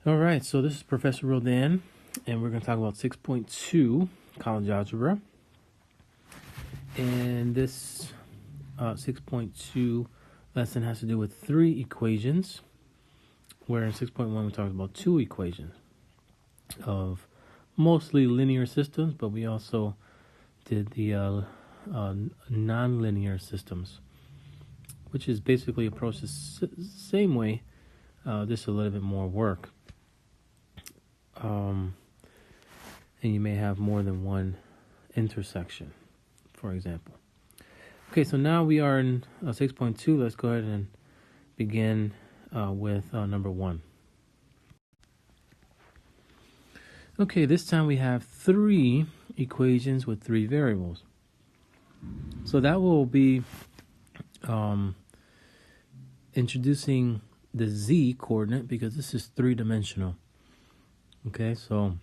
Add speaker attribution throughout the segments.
Speaker 1: All right, so this is Professor Rodan, and we're going to talk about 6.2 College Algebra. And this 6.2 lesson has to do with 3 equations, where in 6.1 we talked about 2 equations of mostly linear systems, but we also did the nonlinear systems, which is basically approached the same way, just a little bit more work. And you may have more than one intersection, for example. Okay, so now we are in 6.2. Let's go ahead and begin with number 1. Okay, this time we have 3 equations with 3 variables. So that will be introducing the z coordinate because this is 3-dimensional. Okay, so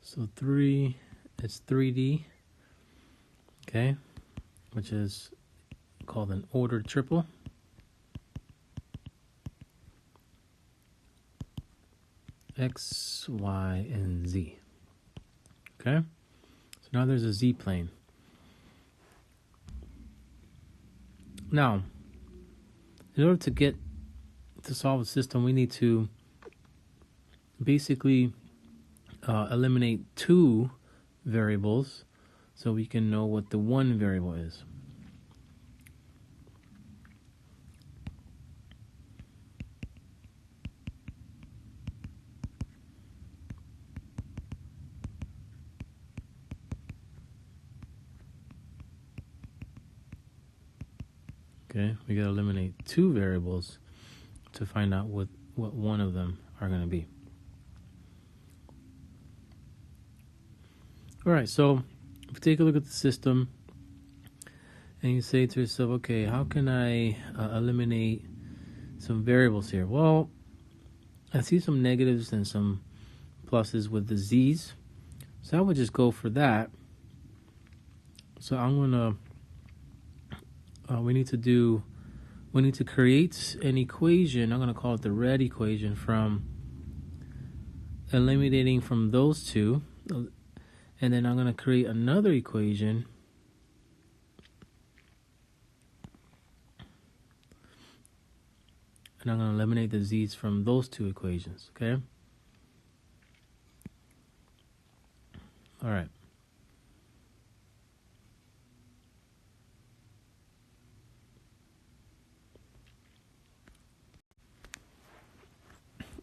Speaker 1: so 3, it's 3D, okay, which is called an ordered triple. X, Y, and Z. Okay, so now there's a z-plane. Now, in order to solve a system, we need to basically eliminate 2 variables so we can know what the 1 variable is. Okay, we gotta eliminate 2 variables to find out what one of them are gonna be. All right, so if you take a look at the system and you say to yourself, okay, how can I eliminate some variables here? Well, I see some negatives and some pluses with the z's, so I would just go for that. So I'm gonna we need to create an equation. I'm going to call it the red equation from eliminating from those 2. And then I'm going to create another equation and I'm going to eliminate the z's from those 2 equations, okay? All right.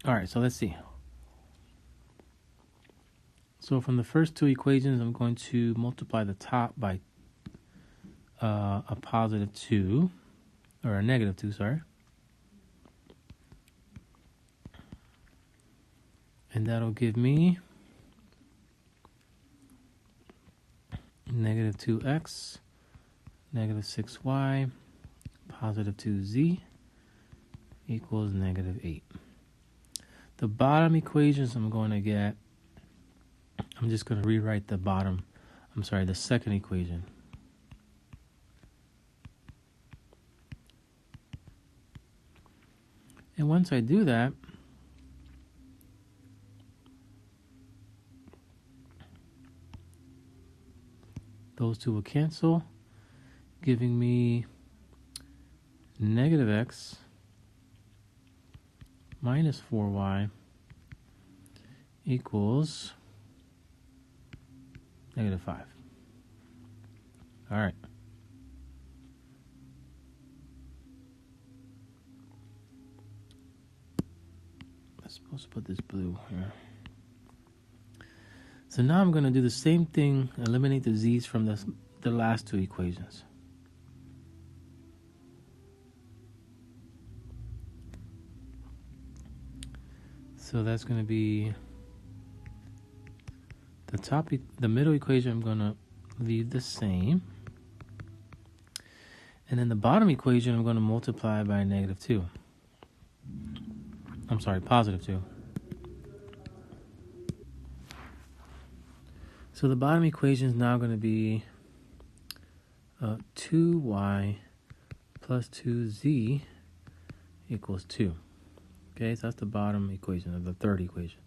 Speaker 1: All right, so let's see. So from the first 2 equations, I'm going to multiply the top by a positive 2, or a negative 2, sorry. And that'll give me negative 2x, negative 6y, positive 2z equals negative 8. The bottom equations I'm going to get, I'm just going to rewrite the second equation. And once I do that, those 2 will cancel, giving me negative x minus 4y equals negative 5. All right. I'm supposed to put this blue here. So now I'm going to do the same thing, eliminate the z's from the last 2 equations. So that's going to be the middle equation I'm going to leave the same. And then the bottom equation I'm going to multiply by negative 2. I'm sorry, positive 2. So the bottom equation is now going to be 2y plus 2z equals 2. Okay, so that's the bottom equation, or the third equation.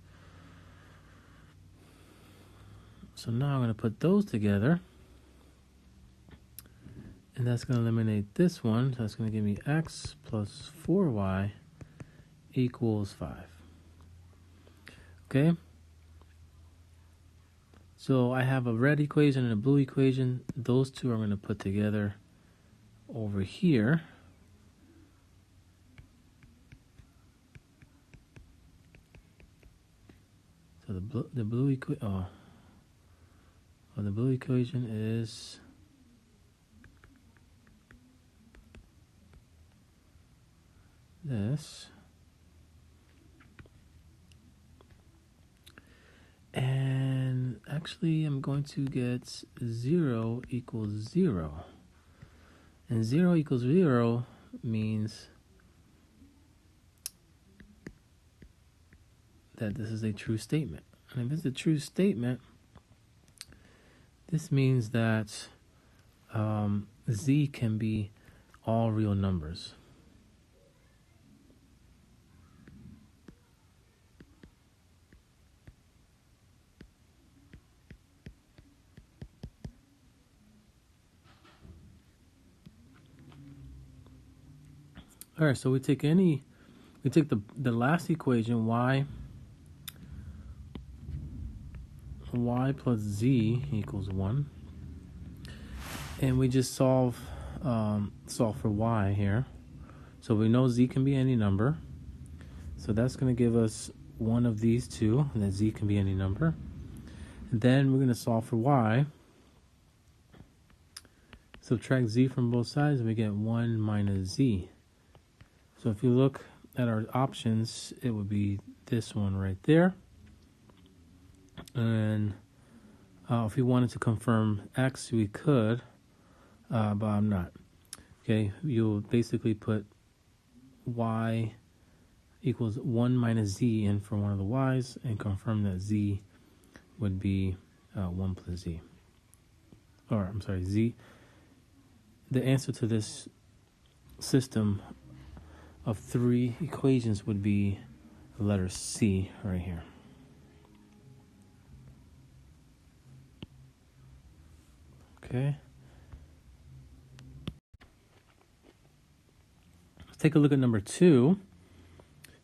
Speaker 1: So now I'm going to put those together, and that's going to eliminate this one. So that's going to give me x plus 4y equals 5. Okay? So I have a red equation and a blue equation. Those two I'm going to put together over here. So the blue equation is this. And actually I'm going to get 0 equals 0. And 0 equals 0 means that this is a true statement. And if it's a true statement, this means that z can be all real numbers. All right, so we take the last equation, y plus z equals 1, and we just solve for y here. So we know z can be any number, so that's going to give us one of these two, and that z can be any number. And then we're going to solve for y. Subtract z from both sides, and we get 1 minus z. So if you look at our options, it would be this one right there. And if we wanted to confirm x, we could, but I'm not. Okay, you'll basically put y equals 1 minus z in for one of the y's and confirm that z would be 1 plus z. Or, I'm sorry, z. The answer to this system of 3 equations would be the letter C right here. Okay. Let's take a look at number 2.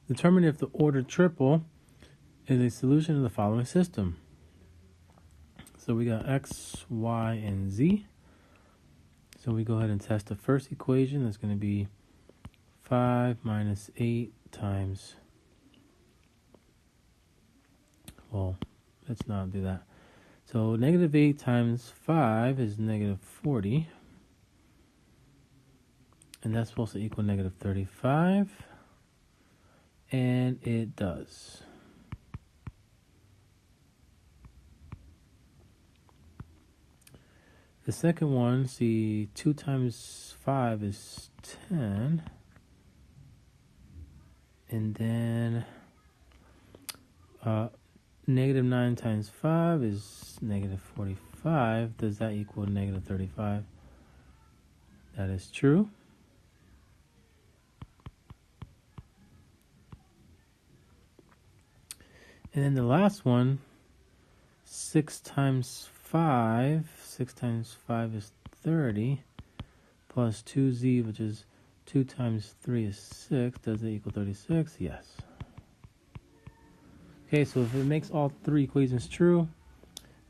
Speaker 1: Determine if the ordered triple is a solution to the following system. So we got x, y, and z. So we go ahead and test the first equation. That's going to be 5 minus 8 times, well, let's not do that. So negative 8 times 5 is negative 40. And that's supposed to equal negative 35. And it does. The second one, see, 2 times 5 is 10. And then negative 9 times 5 is negative 45. Does that equal negative 35? That is true. And then the last one, 6 times 5 is 30, plus 2z, which is 2 times 3 is 6. Does it equal 36? Yes. Okay, so if it makes all 3 equations true,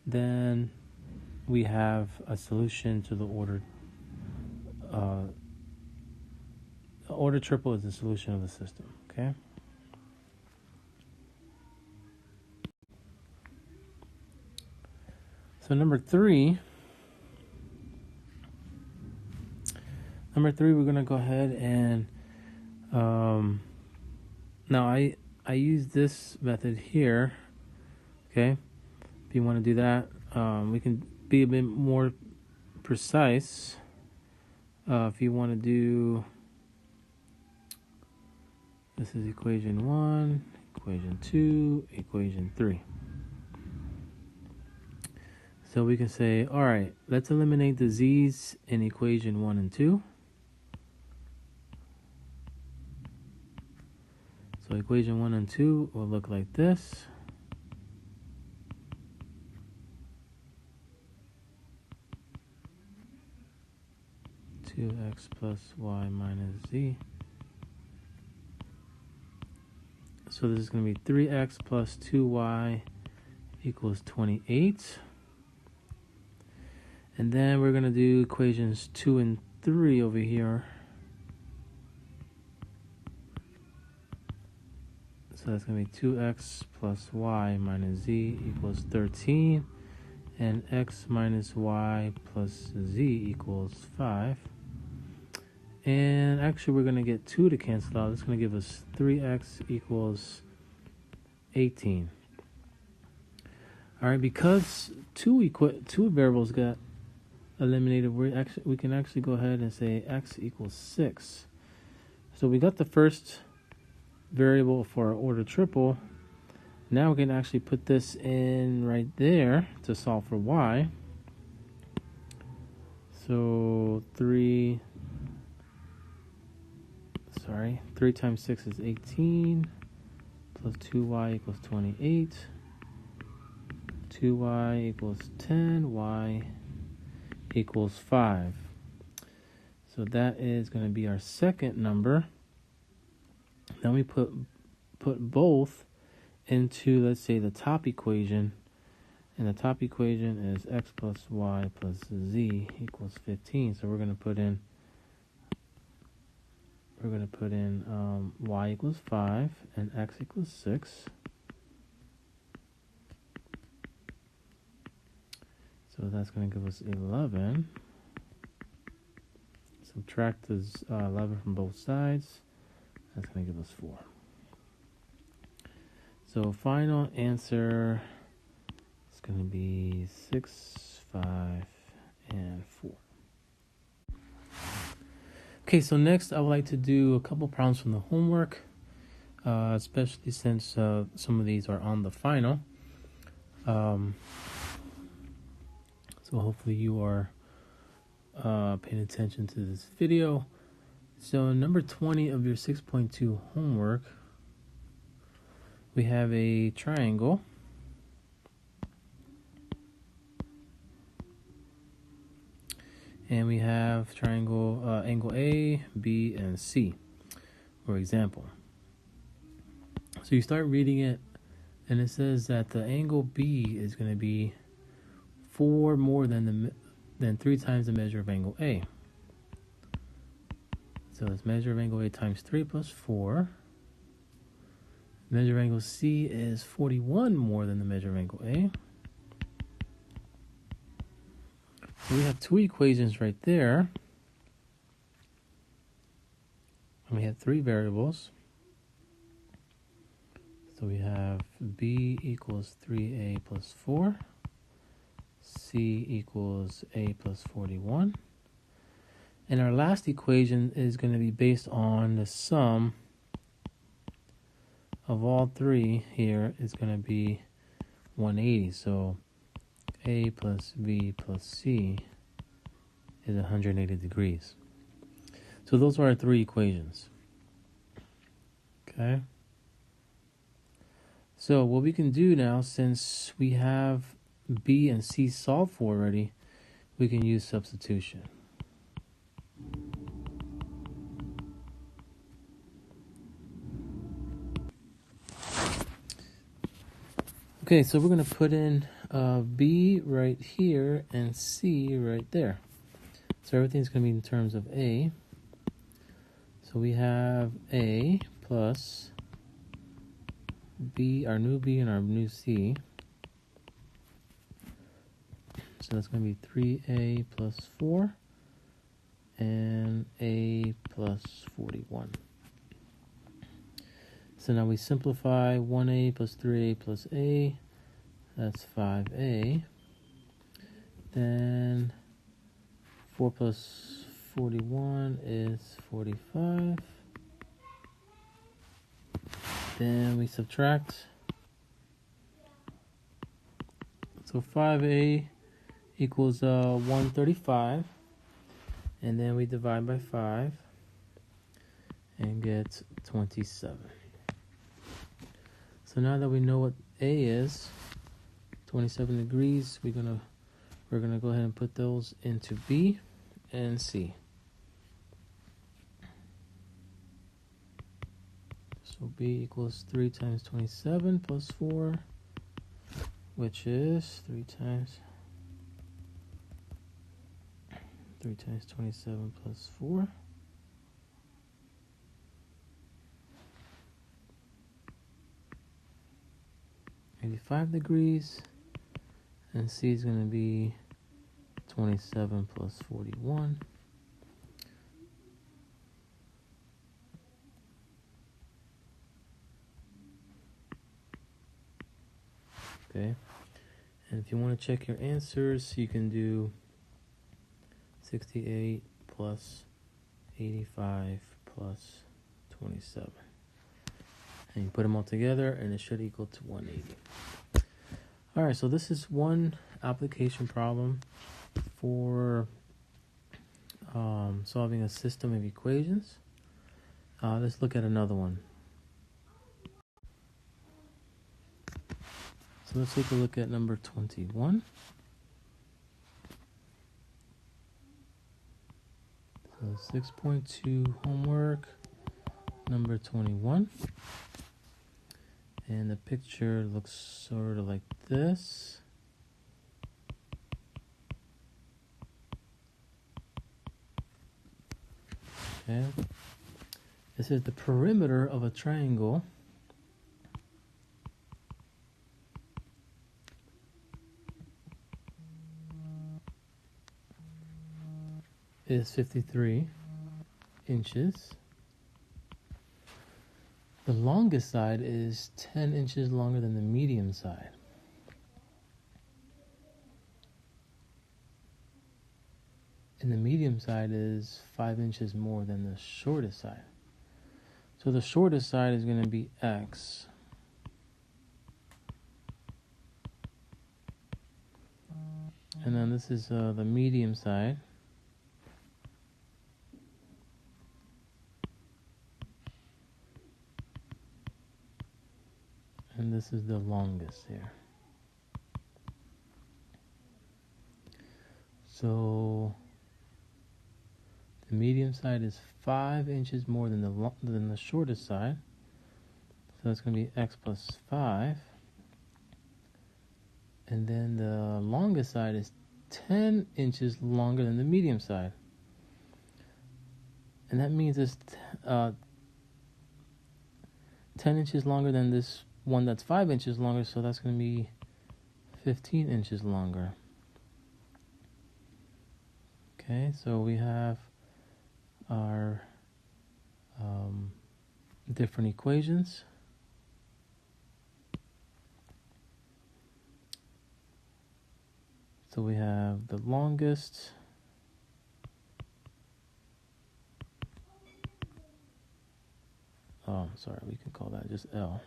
Speaker 1: then we have a solution to the ordered triple is the solution of the system. Okay. So number 3, we're going to go ahead and now I use this method here. Okay, if you want to do that, we can be a bit more precise. If you want to do, this is equation 1, equation 2, equation 3. So we can say, all right, let's eliminate the z's in equation 1 and 2. So equation 1 and 2 will look like this. Two x plus y minus z. So this is going to be 3x plus 2y equals 28. And then we're going to do equations 2 and 3 over here. So that's going to be 2x plus y minus z equals 13. And x minus y plus z equals 5. And actually, we're going to get 2 to cancel out. It's going to give us 3x equals 18. All right, because two variables got eliminated, we can actually go ahead and say x equals 6. So we got the first variable for our order triple. Now we can actually put this in right there to solve for y. So 3 times 6 is 18, plus 2y equals 28, 2y equals 10, y equals 5. So that is going to be our second number. Then we put both into, let's say, the top equation, and the top equation is x plus y plus z equals 15. So we're going to put in y equals 5 and x equals 6. So that's going to give us 11. Subtract this 11 from both sides. That's going to give us 4. So final answer is going to be 6, 5, and 4. Okay, so next I would like to do a couple problems from the homework, especially since some of these are on the final. So hopefully you are paying attention to this video. So number 20 of your 6.2 homework, we have a triangle. And we have triangle angle A, B, and C, for example. So you start reading it, and it says that the angle B is going to be 4 more than 3 times the measure of angle A. So it's measure of angle A times 3 plus 4. Measure of angle C is 41 more than the measure of angle A. So we have 2 equations right there. And we have 3 variables. So we have B equals 3A plus 4. C equals A plus 41. And our last equation is going to be based on the sum of all 3 here is going to be 180. So A plus B plus C is 180 degrees. So those are our 3 equations. Okay. So what we can do now, since we have B and C solved for already, we can use substitution. Okay, so we're going to put in B right here and C right there. So everything's going to be in terms of A. So we have A plus B, our new B and our new C. So that's going to be 3A plus 4 and A plus 41. So now we simplify 1A plus 3A plus A. That's 5A. Then 4 plus 41 is 45. Then we subtract. So 5A equals 135, and then we divide by 5 and get 27. So now that we know what A is, 27 degrees, we're gonna go ahead and put those into B and C. So B equals 3 times 27 plus 4, which is 3 times 27 plus 4. $85 degrees, and C is going to be 27 plus 41. Okay, and if you want to check your answers, you can do 68 plus 85 plus 27. And you put them all together, and it should equal to 180. All right, so this is one application problem for solving a system of equations. Let's look at another one. So let's take a look at number 21. So 6.2 homework, number 21. And the picture looks sort of like this. Okay. This is the perimeter of a triangle. Is 53 inches. The longest side is 10 inches longer than the medium side. And the medium side is 5 inches more than the shortest side. So the shortest side is going to be X. And then this is the medium side. And this is the longest here. So the medium side is 5 inches more than the shortest side. So that's going to be X plus 5. And then the longest side is 10 inches longer than the medium side. And that means it's 10 inches longer than this one that's 5 inches longer, so that's going to be 15 inches longer. Okay, so we have our different equations. So we have the longest, we can call that just L.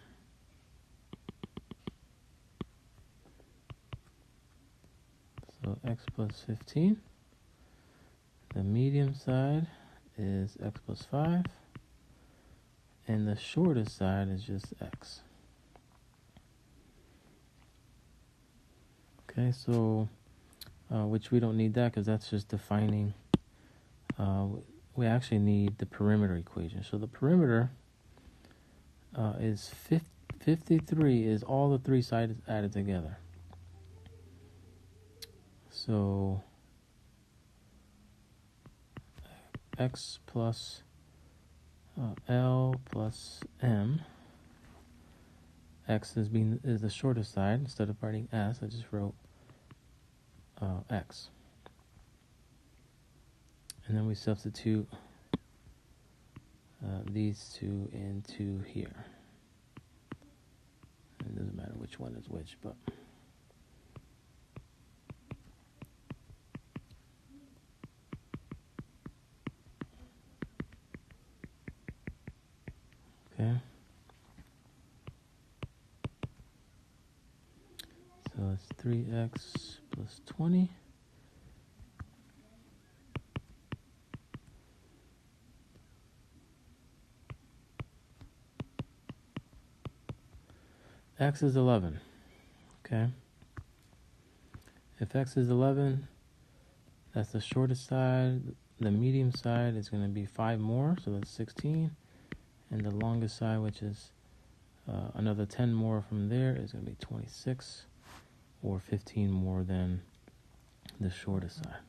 Speaker 1: So X plus 15. The medium side is X plus 5. And the shortest side is just X. Okay, so, which we don't need that because that's just defining. We actually need the perimeter equation. So the perimeter is 53 is all the three sides added together. So X plus L plus M. X is the shortest side. Instead of writing S, I just wrote X. And then we substitute these two into here. It doesn't matter which one is which, but okay. So it's 3x plus 20 x is 11, okay? If x is 11, that's the shortest side. The medium side is going to be 5 more, so that's 16. And the longest side, which is another 10 more from there, is going to be 26, or 15 more than the shortest side.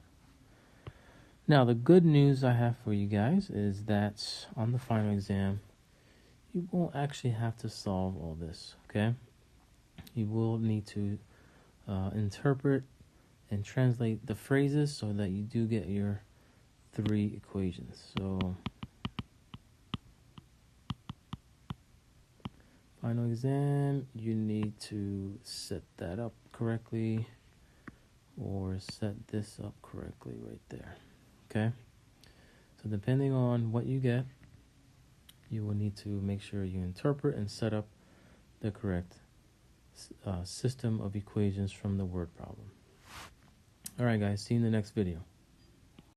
Speaker 1: Now, the good news I have for you guys is that on the final exam, you won't actually have to solve all this, okay? You will need to interpret and translate the phrases so that you do get your 3 equations. So, final exam, you need to set that up correctly or set this up correctly right there, okay? So depending on what you get, you will need to make sure you interpret and set up the correct system of equations from the word problem. All right, guys, see you in the next video.